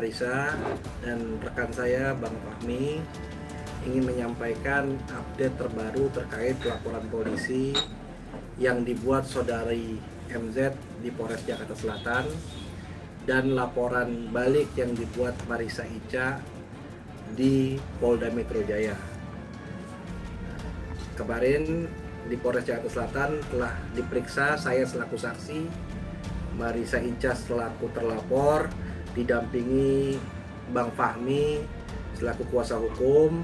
Marisa dan rekan saya Bang Fahmi ingin menyampaikan update terbaru terkait laporan polisi yang dibuat saudari MZ di Polres Jakarta Selatan dan laporan balik yang dibuat Marisa Ica di Polda Metro Jaya. Kemarin di Polres Jakarta Selatan telah diperiksa saya selaku saksi, Marisa Ica selaku terlapor, didampingi Bang Fahmi selaku kuasa hukum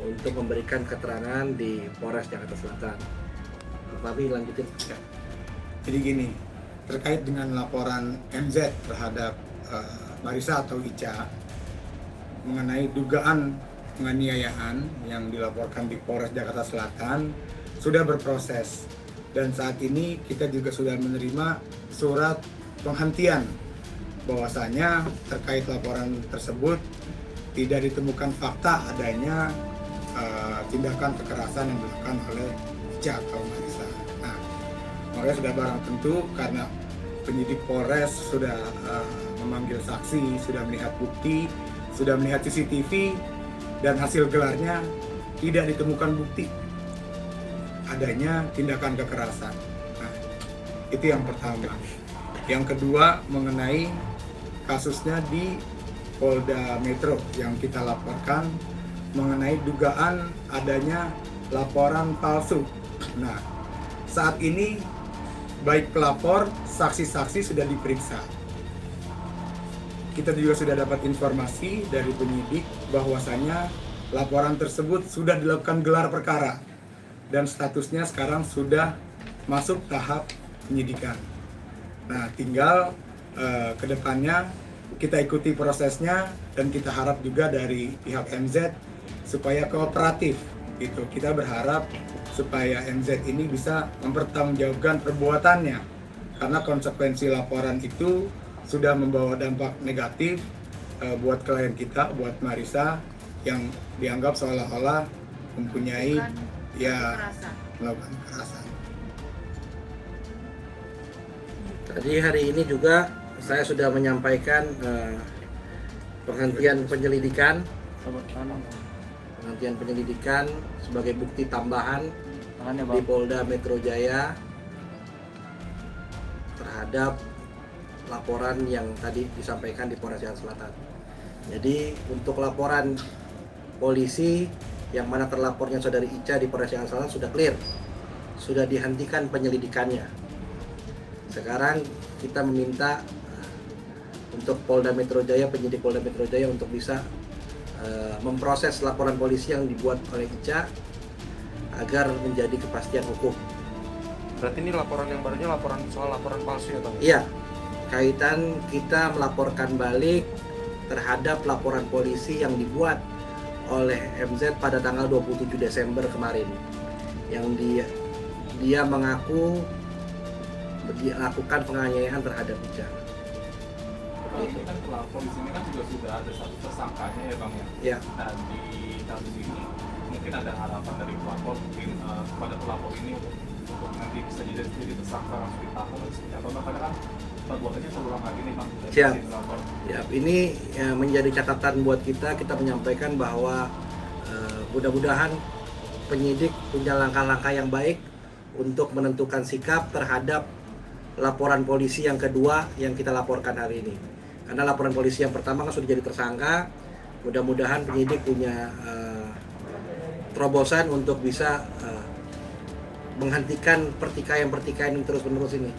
untuk memberikan keterangan di Polres Jakarta Selatan. Bang Fahmi lanjutin. Jadi gini, terkait dengan laporan MZ terhadap Marisa atau Ica mengenai dugaan penganiayaan yang dilaporkan di Polres Jakarta Selatan sudah berproses, dan saat ini kita juga sudah menerima surat penghentian bahwasanya terkait laporan tersebut tidak ditemukan fakta adanya tindakan kekerasan yang dilakukan oleh Ica atau Marisa. Nah, makanya sudah barang tentu karena penyidik Polres sudah memanggil saksi, sudah melihat bukti, sudah melihat CCTV, dan hasil gelarnya tidak ditemukan bukti adanya tindakan kekerasan. Nah, itu yang pertama. Yang kedua mengenai kasusnya di Polda Metro yang kita laporkan mengenai dugaan adanya laporan palsu. Nah, saat ini baik pelapor, saksi-saksi sudah diperiksa. Kita juga sudah dapat informasi dari penyidik bahwasanya laporan tersebut sudah dilakukan gelar perkara dan statusnya sekarang sudah masuk tahap penyidikan. Nah, tinggal kedepannya kita ikuti prosesnya dan kita harap juga dari pihak MZ supaya kooperatif. Gitu. Kita berharap supaya MZ ini bisa mempertanggungjawabkan perbuatannya karena konsekuensi laporan itu sudah membawa dampak negatif buat klien kita, buat Marisa yang dianggap seolah-olah mempunyai melakukan kekerasan. Tadi hari ini juga saya sudah menyampaikan penghentian penyelidikan sebagai bukti tambahan di Polda Metro Jaya terhadap laporan yang tadi disampaikan di Polres Jakarta Selatan. Jadi untuk laporan polisi yang mana terlapornya saudari Ica di Polres Jakarta Selatan sudah clear, sudah dihentikan penyelidikannya. Sekarang kita meminta untuk Polda Metro Jaya, penyidik Polda Metro Jaya untuk bisa memproses laporan polisi yang dibuat oleh Ica agar menjadi kepastian hukum. Berarti ini laporan yang barunya soal laporan palsu ya Bang? Iya, kaitan kita melaporkan balik terhadap laporan polisi yang dibuat oleh MZ pada tanggal 27 Desember kemarin, yang dia mengaku melakukan penganiayaan terhadap Ica. Ini kan pelapor di sini kan juga sudah ada satu tersangkanya ya Bang ya. Ya. Dan di kasus ini mungkin ada harapan dari pelapor mungkin kepada pelapor ini untuk nanti bisa jadi tersangka langsung ditahan atau karena kan perbuatannya terulang lagi nih Bang. Siap. Ya, ini menjadi catatan buat kita menyampaikan bahwa mudah-mudahan penyidik punya langkah-langkah yang baik untuk menentukan sikap terhadap laporan polisi yang kedua yang kita laporkan hari ini. Karena laporan polisi yang pertama kan sudah jadi tersangka, mudah-mudahan penyidik punya terobosan untuk bisa menghentikan pertikaian yang terus-menerus ini.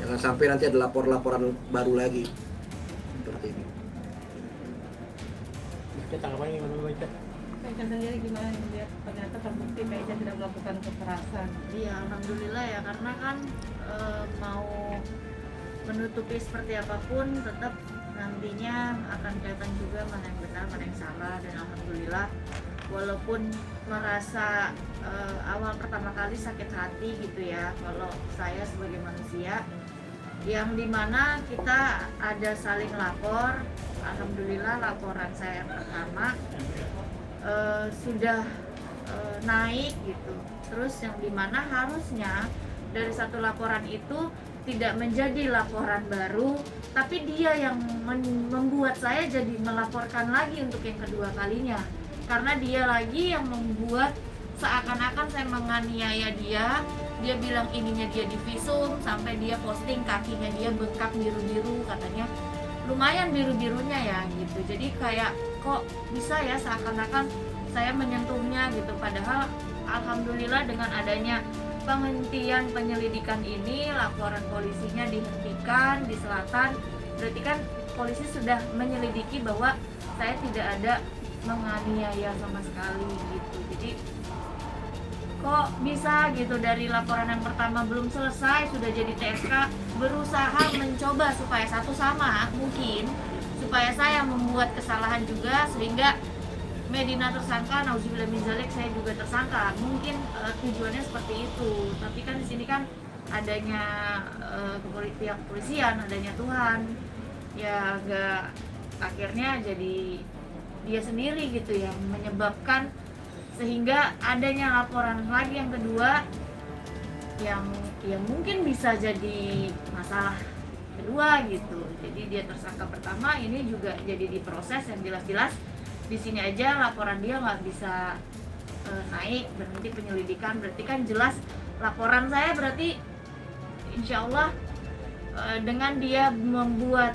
Jangan sampai nanti ada laporan baru lagi seperti ini. Tanggapannya gimana Mbak Ica? Ica sendiri gimana melihat ternyata terbukti Mbak Ica tidak melakukan kekerasan? Iya, alhamdulillah ya, karena kan mau menutupi seperti apapun tetap nantinya akan kelihatan juga mana yang benar, mana yang salah. Dan alhamdulillah walaupun merasa awal pertama kali sakit hati gitu ya, kalau saya sebagai manusia yang dimana kita ada saling lapor, alhamdulillah laporan saya yang pertama sudah naik gitu. Terus yang dimana harusnya dari satu laporan itu tidak menjadi laporan baru, tapi dia yang membuat saya jadi melaporkan lagi untuk yang kedua kalinya, karena dia lagi yang membuat seakan-akan saya menganiaya dia. Dia bilang ininya dia divisum, sampai dia posting kakinya dia bengkak biru-biru, katanya lumayan biru-birunya ya gitu. Jadi kayak kok bisa ya seakan-akan saya menyentuhnya gitu, padahal alhamdulillah dengan adanya penghentian penyelidikan ini, laporan polisinya dihentikan di Selatan, berarti kan polisi sudah menyelidiki bahwa saya tidak ada menganiaya sama sekali gitu. Jadi kok bisa gitu dari laporan yang pertama belum selesai sudah jadi TSK, berusaha mencoba supaya satu sama mungkin, supaya saya membuat kesalahan juga sehingga Medina tersangka, nauzubillah min dzalik, saya juga tersangka. Mungkin tujuannya seperti itu. Tapi kan di sini kan adanya pihak kepolisian, adanya Tuhan, ya agak akhirnya jadi dia sendiri gitu yang menyebabkan sehingga adanya laporan lagi yang kedua yang mungkin bisa jadi masalah kedua gitu. Jadi dia tersangka pertama, ini juga jadi diproses yang jelas-jelas. Di sini aja laporan dia nggak bisa naik, berhenti penyelidikan, berarti kan jelas laporan saya berarti insya Allah dengan dia membuat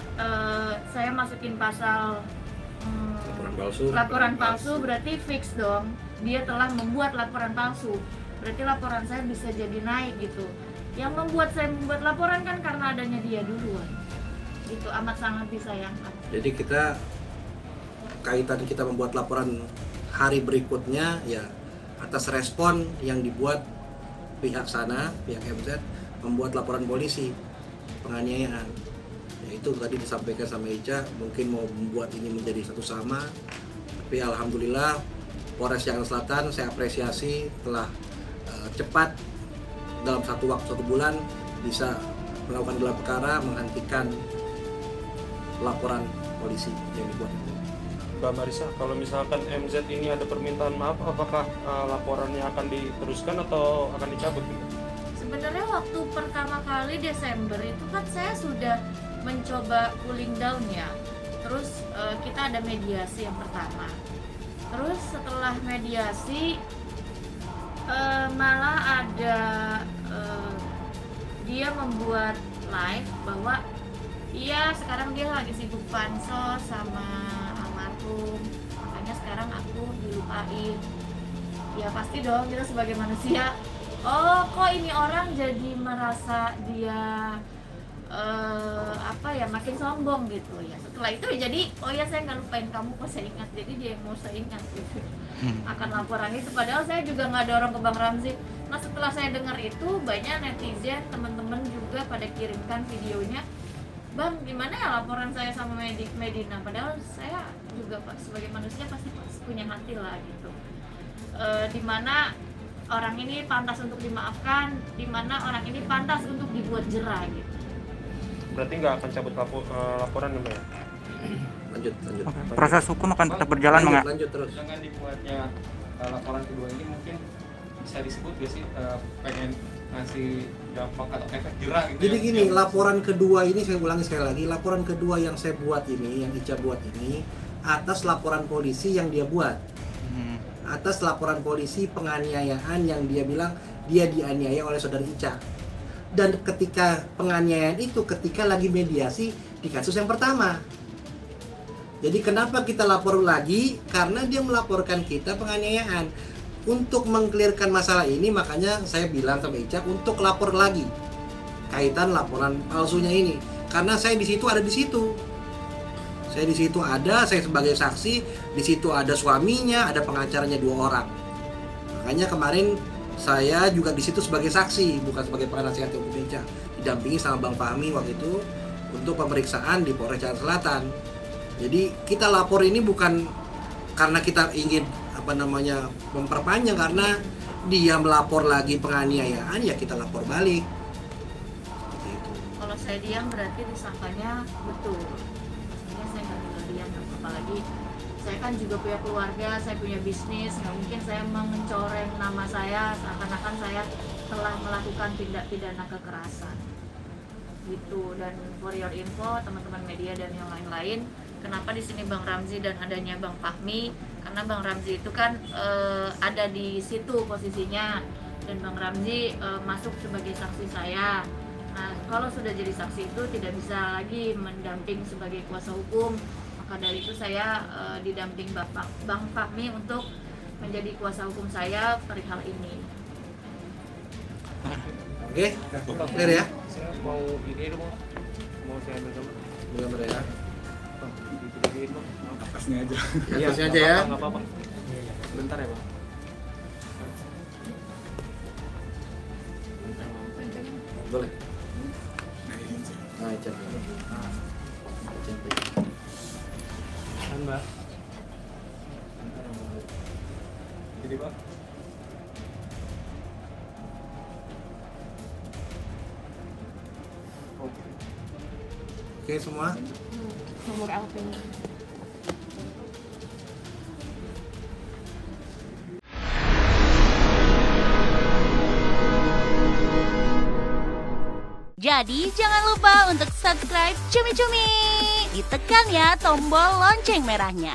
saya masukin pasal laporan palsu berarti fix dong, dia telah membuat laporan palsu, berarti laporan saya bisa jadi naik gitu. Yang membuat saya membuat laporan kan karena adanya dia duluan, itu amat sangat disayangkan. Jadi kaitan kita membuat laporan hari berikutnya ya atas respon yang dibuat pihak sana, pihak MZ membuat laporan polisi penganiayaan. Ya itu tadi disampaikan sama Ica, mungkin mau membuat ini menjadi satu sama, tapi alhamdulillah Polres Jakarta Selatan saya apresiasi telah cepat dalam satu bulan bisa melakukan gelar perkara, menghentikan laporan polisi yang dibuat itu. Mbak Marisa, kalau misalkan MZ ini ada permintaan maaf, apakah laporannya akan diteruskan atau akan dicabut? Sebenarnya waktu pertama kali Desember itu kan saya sudah mencoba cooling down ya. Terus kita ada mediasi yang pertama. Terus setelah mediasi malah ada dia membuat live bahwa iya sekarang dia lagi sibuk pansos sama almarhum, makanya sekarang aku dilupain. Ya pasti dong kita sebagai manusia, oh kok ini orang jadi merasa dia makin sombong gitu ya. Setelah itu jadi oh ya saya nggak lupain kamu, kok saya ingat, jadi dia yang mau saya ingat gitu akan laporan itu, padahal saya juga nggak dorong ke Bang Ramzi. Nah setelah saya dengar itu banyak netizen teman-teman juga pada kirimkan videonya, Bang gimana ya laporan saya sama Medina, padahal saya juga sebagai manusia pasti punya hati lah gitu, dimana orang ini pantas untuk dimaafkan, dimana orang ini pantas untuk dibuat jera gitu. Berarti nggak akan cabut laporan ya, Mbak? Lanjut. Proses hukum akan tetap berjalan, Mbak. Lanjut terus. Dengan dibuatnya laporan kedua ini mungkin bisa disebut gak sih pengen ngasih dampak atau efek jerah gitu. Jadi gini, laporan kedua ini saya ulangi sekali lagi, laporan kedua yang saya buat ini, yang Ica buat ini atas laporan polisi yang dia buat. Atas laporan polisi penganiayaan yang dia bilang dia dianiaya oleh saudara Ica. Dan ketika penganiayaan itu ketika lagi mediasi di kasus yang pertama. Jadi kenapa kita lapor lagi? Karena dia melaporkan kita penganiayaan. Untuk mengklirkan masalah ini makanya saya bilang sama Ica untuk lapor lagi kaitan laporan palsunya ini. Karena saya di situ ada di situ. Saya di situ ada, saya sebagai saksi, di situ ada suaminya, ada pengacaranya 2 orang. Makanya kemarin saya juga di situ sebagai saksi, bukan sebagai penasihat hukum Ica, didampingi sama Bang Fahmi waktu itu untuk pemeriksaan di Polres Jakarta Selatan. Jadi kita lapor ini bukan karena kita ingin memperpanjang, karena dia melapor lagi penganiayaan ya kita lapor balik. Seperti itu. Kalau saya diam berarti disangkanya betul. Maksudnya saya nggak tinggal diam, apalagi saya kan juga punya keluarga, saya punya bisnis, nggak mungkin saya mencoreng nama saya seakan-akan saya telah melakukan tindak pidana kekerasan. gitu. Dan for your info teman-teman media dan yang lain-lain, kenapa di sini Bang Ramzi dan adanya Bang Fahmi, karena Bang Ramzi itu kan ada di situ posisinya, dan Bang Ramzi masuk sebagai saksi saya. Nah, kalau sudah jadi saksi itu tidak bisa lagi mendamping sebagai kuasa hukum, maka dari itu saya didamping Bang Fahmi untuk menjadi kuasa hukum saya perihal ini. Oke, clear ya? Saya mau ini dulu, Bang. Mau saya ambil gambar. Gambar ya. Bang, dijadiin, Bang. Atasnya aja. Iya, Atasnya nggak aja ya. apa-apa, nggak apa-apa. Bentar ya, Bang. Boleh. Nah, ini sih. Nah, cek. Kan, Mbak. Jadi, Pak. Oke semua. Nomor Alvin. Jadi jangan lupa untuk subscribe Cumi Cumi. Ditekan ya tombol lonceng merahnya.